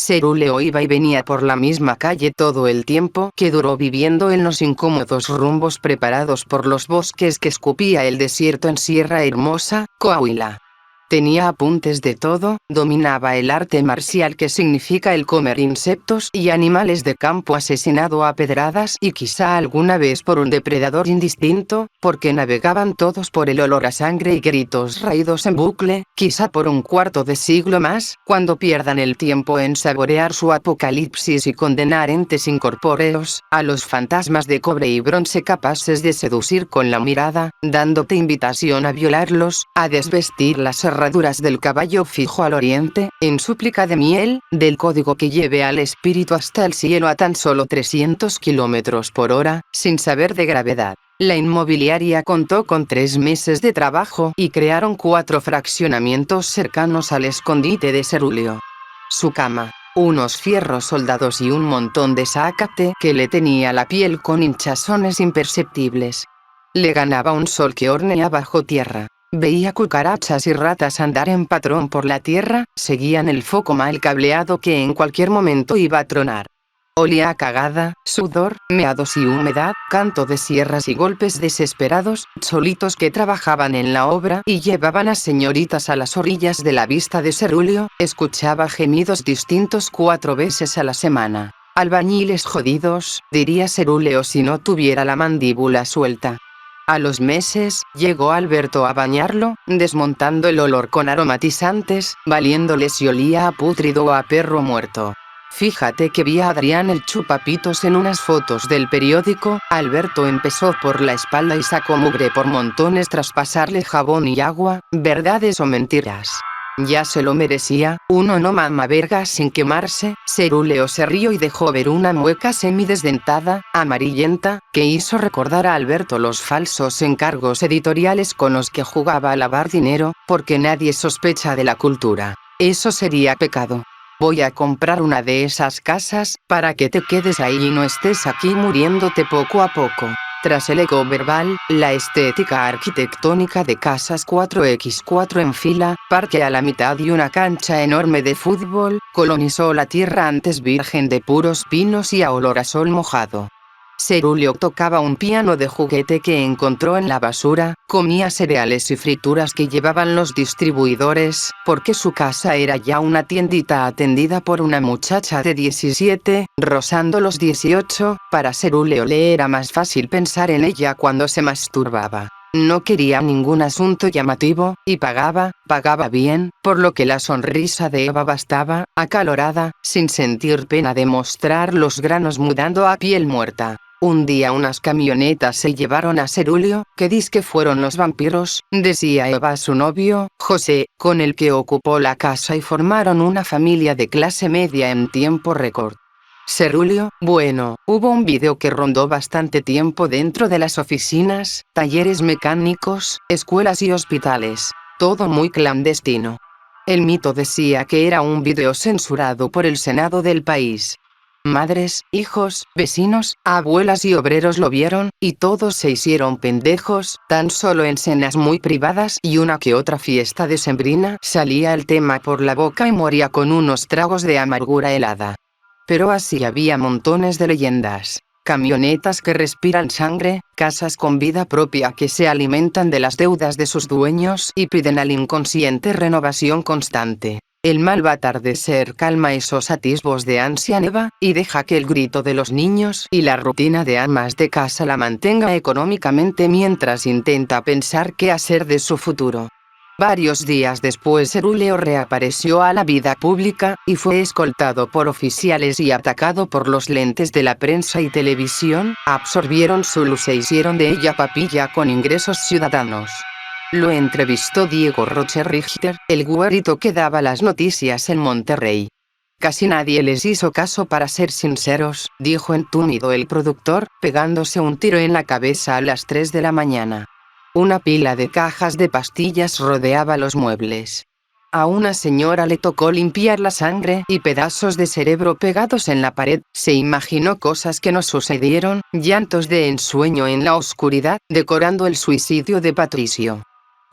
Cerúleo iba y venía por la misma calle todo el tiempo que duró viviendo en los incómodos rumbos preparados por los bosques que escupía el desierto en Sierra Hermosa, Coahuila. Tenía apuntes de todo, dominaba el arte marcial que significa el comer insectos y animales de campo asesinado a pedradas y quizá alguna vez por un depredador indistinto, porque navegaban todos por el olor a sangre y gritos raídos en bucle, quizá por un cuarto de siglo más, cuando pierdan el tiempo en saborear su apocalipsis y condenar entes incorpóreos, a los fantasmas de cobre y bronce capaces de seducir con la mirada, dándote invitación a violarlos, a desvestir las herraduras del caballo fijo al oriente, en súplica de miel, del código que lleve al espíritu hasta el cielo a tan solo 300 kilómetros por hora, sin saber de gravedad. La inmobiliaria contó con 3 meses de trabajo y crearon 4 fraccionamientos cercanos al escondite de Cerúleo. Su cama, unos fierros soldados y un montón de zacate que le tenía la piel con hinchazones imperceptibles. Le ganaba un sol que hornea bajo tierra. Veía cucarachas y ratas andar en patrón por la tierra, seguían el foco mal cableado que en cualquier momento iba a tronar. Olía a cagada, sudor, meados y humedad, canto de sierras y golpes desesperados, solitos que trabajaban en la obra y llevaban a señoritas a las orillas de la vista de Cerúleo, escuchaba gemidos distintos 4 veces a la semana. Albañiles jodidos, diría Cerúleo si no tuviera la mandíbula suelta. A los meses, llegó Alberto a bañarlo, desmontando el olor con aromatizantes, valiéndole si olía a pútrido o a perro muerto. Fíjate que vi a Adrián el chupapitos en unas fotos del periódico. Alberto empezó por la espalda y sacó mugre por montones tras pasarle jabón y agua, ¿verdades o mentiras? Ya se lo merecía, uno no mama verga sin quemarse. Cerúleo se rió y dejó ver una mueca semidesdentada, amarillenta, que hizo recordar a Alberto los falsos encargos editoriales con los que jugaba a lavar dinero, porque nadie sospecha de la cultura. Eso sería pecado. Voy a comprar una de esas casas, para que te quedes ahí y no estés aquí muriéndote poco a poco. Tras el eco verbal, la estética arquitectónica de casas 4x4 en fila, parque a la mitad y una cancha enorme de fútbol, colonizó la tierra antes virgen de puros pinos y a olor a sol mojado. Cerúleo tocaba un piano de juguete que encontró en la basura, comía cereales y frituras que llevaban los distribuidores, porque su casa era ya una tiendita atendida por una muchacha de 17, rozando los 18, para Cerúleo le era más fácil pensar en ella cuando se masturbaba. No quería ningún asunto llamativo, y pagaba bien, por lo que la sonrisa de Eva bastaba, acalorada, sin sentir pena de mostrar los granos mudando a piel muerta. Un día unas camionetas se llevaron a Cerúleo, que dizque fueron los vampiros, decía Eva a su novio, José, con el que ocupó la casa y formaron una familia de clase media en tiempo récord. Cerúleo, bueno, hubo un vídeo que rondó bastante tiempo dentro de las oficinas, talleres mecánicos, escuelas y hospitales. Todo muy clandestino. El mito decía que era un vídeo censurado por el Senado del país. Madres, hijos, vecinos, abuelas y obreros lo vieron, y todos se hicieron pendejos. Tan solo en cenas muy privadas y una que otra fiesta decembrina salía el tema por la boca y moría con unos tragos de amargura helada. Pero así había montones de leyendas. Camionetas que respiran sangre, casas con vida propia que se alimentan de las deudas de sus dueños y piden al inconsciente renovación constante. El mal va a atardecer calma esos atisbos de ansia Eva, y deja que el grito de los niños y la rutina de amas de casa la mantenga económicamente mientras intenta pensar qué hacer de su futuro. Varios días después Cerúleo reapareció a la vida pública, y fue escoltado por oficiales y atacado por los lentes de la prensa y televisión, absorbieron su luz e hicieron de ella papilla con ingresos ciudadanos. Lo entrevistó Diego Roche Richter, el güerito que daba las noticias en Monterrey. Casi nadie les hizo caso para ser sinceros, dijo entumido el productor, pegándose un tiro en la cabeza a las 3 de la mañana. Una pila de cajas de pastillas rodeaba los muebles. A una señora le tocó limpiar la sangre y pedazos de cerebro pegados en la pared. Se imaginó cosas que no sucedieron, llantos de ensueño en la oscuridad, decorando el suicidio de Patricio.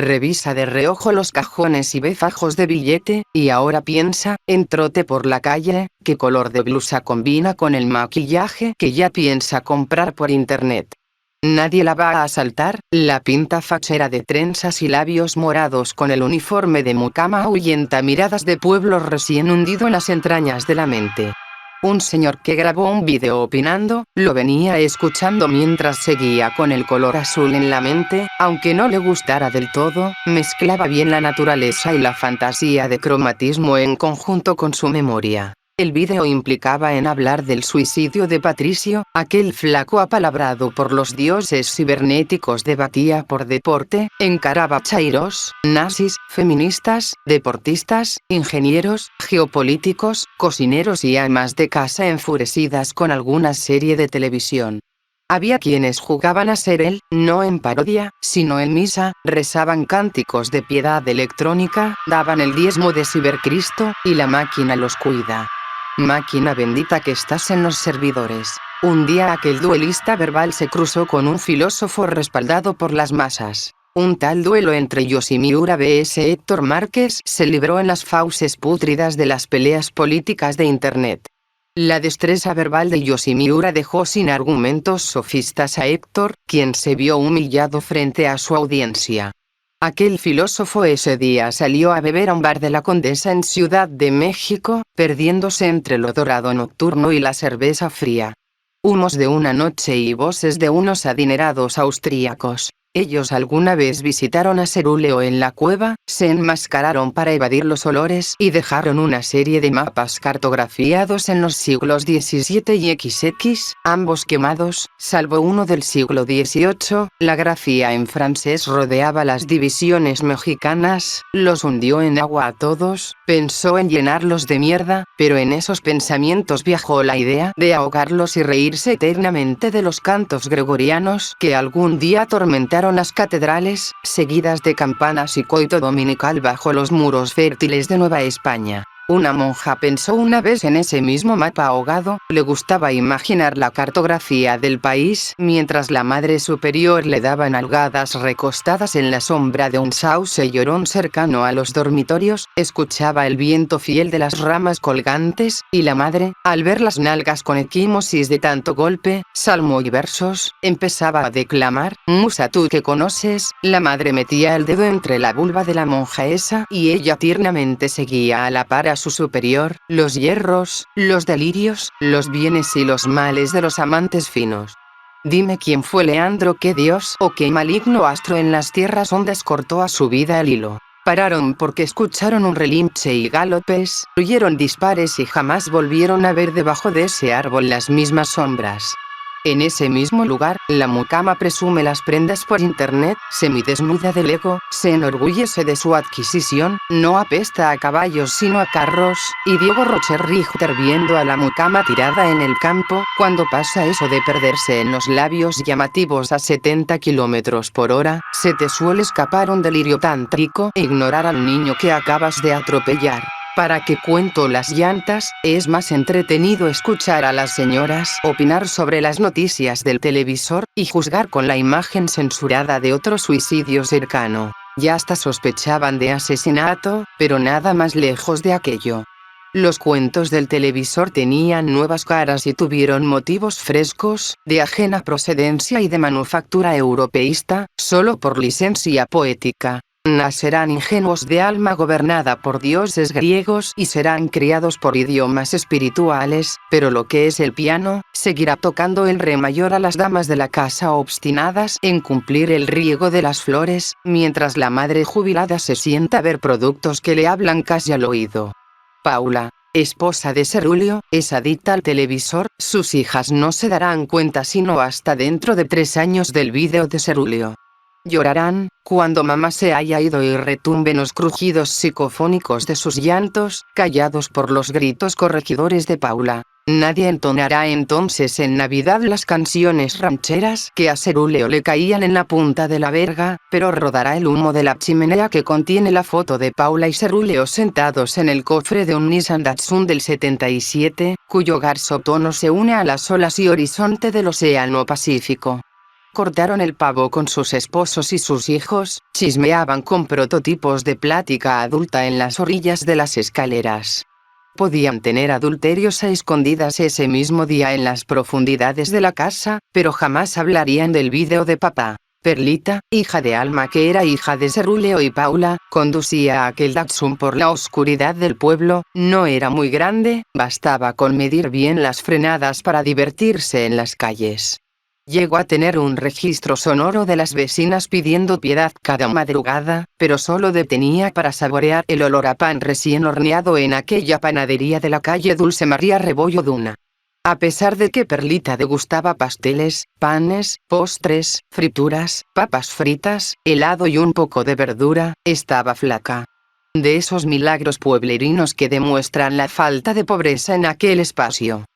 revisa de reojo los cajones y ve fajos de billete, y ahora piensa, en trote por la calle, qué color de blusa combina con el maquillaje que ya piensa comprar por internet. Nadie la va a asaltar, la pinta fachera de trenzas y labios morados con el uniforme de mucama ahuyenta miradas de pueblo recién hundido en las entrañas de la mente. Un señor que grabó un video opinando, lo venía escuchando mientras seguía con el color azul en la mente, aunque no le gustara del todo, mezclaba bien la naturaleza y la fantasía de cromatismo en conjunto con su memoria. El video implicaba en hablar del suicidio de Patricio, aquel flaco apalabrado por los dioses cibernéticos, debatía por deporte, encaraba chairos, nazis, feministas, deportistas, ingenieros, geopolíticos, cocineros y amas de casa enfurecidas con alguna serie de televisión. Había quienes jugaban a ser él, no en parodia, sino en misa, rezaban cánticos de piedad electrónica, daban el diezmo de cibercristo, y la máquina los cuida. Máquina bendita que estás en los servidores. Un día aquel duelista verbal se cruzó con un filósofo respaldado por las masas. Un tal duelo entre Yoshimiura vs Héctor Márquez se libró en las fauces pútridas de las peleas políticas de internet. La destreza verbal de Yoshimiura dejó sin argumentos sofistas a Héctor, quien se vio humillado frente a su audiencia. Aquel filósofo ese día salió a beber a un bar de la Condesa en Ciudad de México, perdiéndose entre lo dorado nocturno y la cerveza fría. Humos de una noche y voces de unos adinerados austríacos. Ellos alguna vez visitaron a Cerúleo en la cueva, se enmascararon para evadir los olores y dejaron una serie de mapas cartografiados en los siglos XVII y XX, ambos quemados, salvo uno del siglo XVIII, la grafía en francés rodeaba las divisiones mexicanas, los hundió en agua a todos, pensó en llenarlos de mierda, pero en esos pensamientos viajó la idea de ahogarlos y reírse eternamente de los cantos gregorianos que algún día atormentaron las catedrales, seguidas de campanas y coito dominical bajo los muros fértiles de Nueva España. Una monja pensó una vez en ese mismo mapa ahogado, le gustaba imaginar la cartografía del país, mientras la Madre Superior le daba nalgadas recostadas en la sombra de un sauce llorón cercano a los dormitorios, escuchaba el viento fiel de las ramas colgantes, y la madre, al ver las nalgas con equimosis de tanto golpe, salmo y versos, empezaba a declamar, musa tú que conoces, la madre metía el dedo entre la vulva de la monja esa, y ella tiernamente seguía a la par a su superior, los hierros, los delirios, los bienes y los males de los amantes finos. Dime quién fue Leandro, qué dios o qué maligno astro en las tierras hondas cortó a su vida el hilo. Pararon porque escucharon un relinche y galopes, oyeron dispares y jamás volvieron a ver debajo de ese árbol las mismas sombras. En ese mismo lugar, la mucama presume las prendas por internet, semidesnuda del ego, se enorgullece de su adquisición, no apesta a caballos sino a carros, y Diego Rocher Richter viendo a la mucama tirada en el campo, cuando pasa eso de perderse en los labios llamativos a 70 km/h, se te suele escapar un delirio tántrico e ignorar al niño que acabas de atropellar. ¿Para qué cuento las llantas? Es más entretenido escuchar a las señoras opinar sobre las noticias del televisor, y juzgar con la imagen censurada de otro suicidio cercano. Ya hasta sospechaban de asesinato, pero nada más lejos de aquello. Los cuentos del televisor tenían nuevas caras y tuvieron motivos frescos, de ajena procedencia y de manufactura europeísta, solo por licencia poética. Nacerán ingenuos de alma gobernada por dioses griegos y serán criados por idiomas espirituales, pero lo que es el piano, seguirá tocando el re mayor a las damas de la casa obstinadas en cumplir el riego de las flores, mientras la madre jubilada se sienta a ver productos que le hablan casi al oído. Paula, esposa de Cerúleo, es adicta al televisor, sus hijas no se darán cuenta sino hasta dentro de 3 años del vídeo de Cerúleo. Llorarán, cuando mamá se haya ido y retumben los crujidos psicofónicos de sus llantos, callados por los gritos corregidores de Paula. Nadie entonará entonces en Navidad las canciones rancheras que a Cerúleo le caían en la punta de la verga, pero rodará el humo de la chimenea que contiene la foto de Paula y Cerúleo sentados en el cofre de un Nissan Datsun del 77, cuyo garzón se une a las olas y horizonte del Océano Pacífico. cortaron el pavo con sus esposos y sus hijos, chismeaban con prototipos de plática adulta en las orillas de las escaleras. Podían tener adulterios a escondidas ese mismo día en las profundidades de la casa, pero jamás hablarían del vídeo de papá. Perlita, hija de Alma que era hija de Cerúleo y Paula, conducía a aquel Datsun por la oscuridad del pueblo. No era muy grande, bastaba con medir bien las frenadas para divertirse en las calles. Llegó a tener un registro sonoro de las vecinas pidiendo piedad cada madrugada, pero solo detenía para saborear el olor a pan recién horneado en aquella panadería de la calle Dulce María Rebollo Duna. A pesar de que Perlita degustaba pasteles, panes, postres, frituras, papas fritas, helado y un poco de verdura, estaba flaca. De esos milagros pueblerinos que demuestran la falta de pobreza en aquel espacio.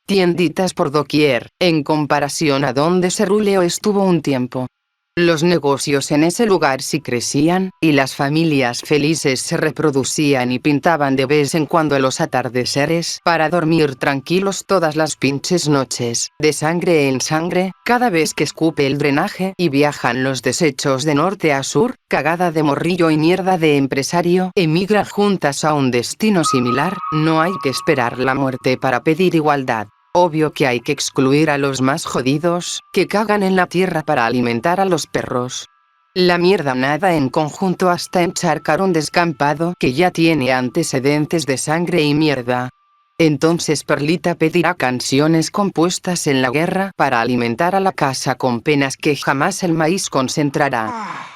Tienditas por doquier, en comparación a donde Cerúleo estuvo un tiempo. Los negocios en ese lugar sí crecían, y las familias felices se reproducían y pintaban de vez en cuando los atardeceres para dormir tranquilos todas las pinches noches, de sangre en sangre, cada vez que escupe el drenaje y viajan los desechos de norte a sur, cagada de morrillo y mierda de empresario, emigran juntas a un destino similar. No hay que esperar la muerte para pedir igualdad. Obvio que hay que excluir a los más jodidos, que cagan en la tierra para alimentar a los perros. La mierda nada en conjunto hasta encharcar un descampado que ya tiene antecedentes de sangre y mierda. Entonces Perlita pedirá canciones compuestas en la guerra para alimentar a la casa con penas que jamás el maíz concentrará.